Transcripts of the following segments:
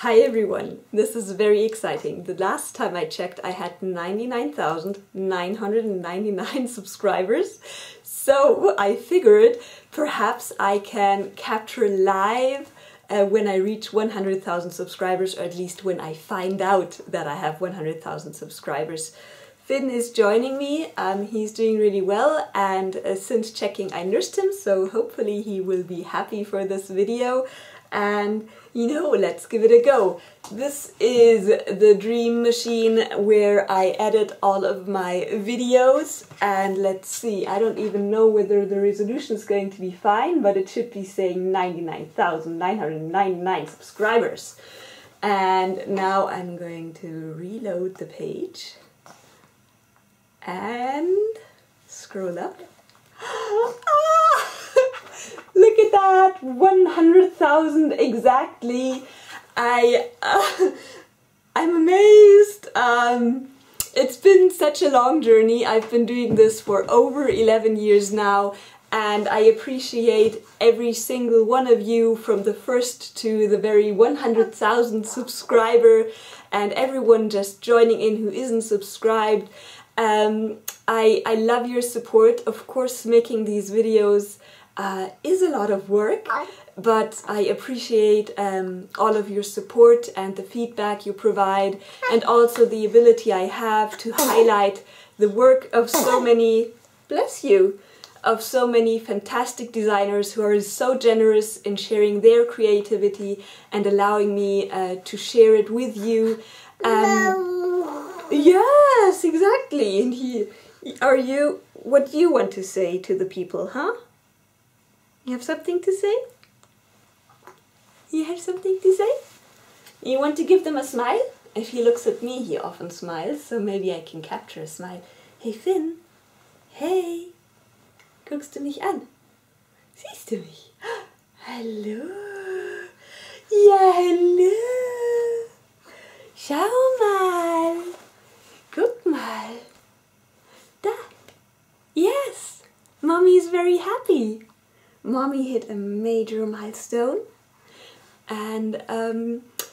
Hi everyone, this is very exciting. The last time I checked I had 99,999 subscribers, so I figured perhaps I can capture live when I reach 100,000 subscribers, or at least when I find out that I have 100,000 subscribers. Finn is joining me, he's doing really well, and since checking I nursed him, so hopefully he will be happy for this video. And you know, let's give it a go. This is the dream machine where I edit all of my videos, and let's see, I don't even know whether the resolution is going to be fine, but it should be saying 99,999 subscribers. And now I'm going to reload the page and scroll up. Look at that! 100,000 exactly! I'm amazed! It's been such a long journey. I've been doing this for over 11 years now, and I appreciate every single one of you, from the first to the very 100,000 subscriber, and everyone just joining in who isn't subscribed. I love your support. Of course, making these videos is a lot of work, but I appreciate all of your support and the feedback you provide, and also the ability I have to highlight the work of so many, bless you, of so many fantastic designers who are so generous in sharing their creativity and allowing me to share it with you. Yes, exactly. And what do you want to say to the people, huh? You have something to say? You have something to say? You want to give them a smile? If he looks at me, he often smiles, so maybe I can capture a smile. Hey Finn! Hey! Guckst du mich an? Siehst du mich? Hallo! Ja, hallo! Schau mal! Guck mal! Da! Yes! Mommy is very happy! Mommy hit a major milestone, and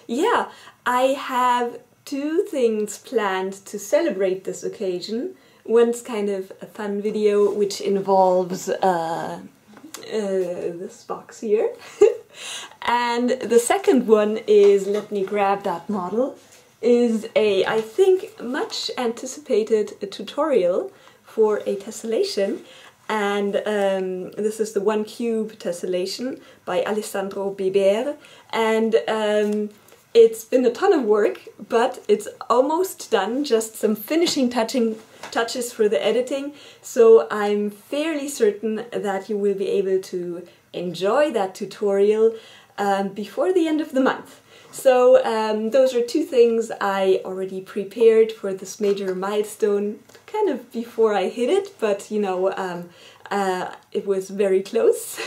yeah, I have two things planned to celebrate this occasion. One's kind of a fun video which involves this box here, and the second one is, let me grab that model, is a, I think, much anticipated tutorial for a tessellation. And this is the 1 cube tessellation by Alessandro Beber, and it's been a ton of work, but it's almost done, just some finishing touches for the editing, so I'm fairly certain that you will be able to enjoy that tutorial before the end of the month. So those are two things I already prepared for this major milestone, kind of before I hit it, but you know, it was very close.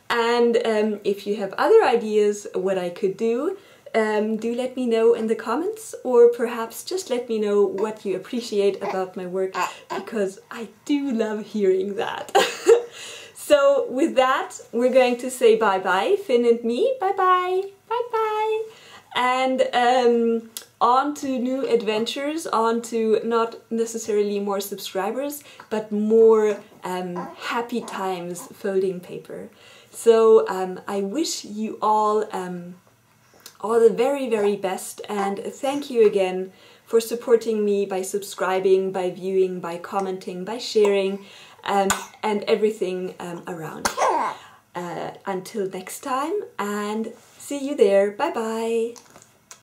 And if you have other ideas what I could do let me know in the comments, or perhaps just let me know what you appreciate about my work, because I do love hearing that. So with that, we're going to say bye-bye, Finn and me. Bye-bye! Bye-bye! And on to new adventures, on to not necessarily more subscribers, but more happy times folding paper. So I wish you all the very, very best, and thank you again for supporting me by subscribing, by viewing, by commenting, by sharing, and everything around. Until next time, and see you there. Bye bye.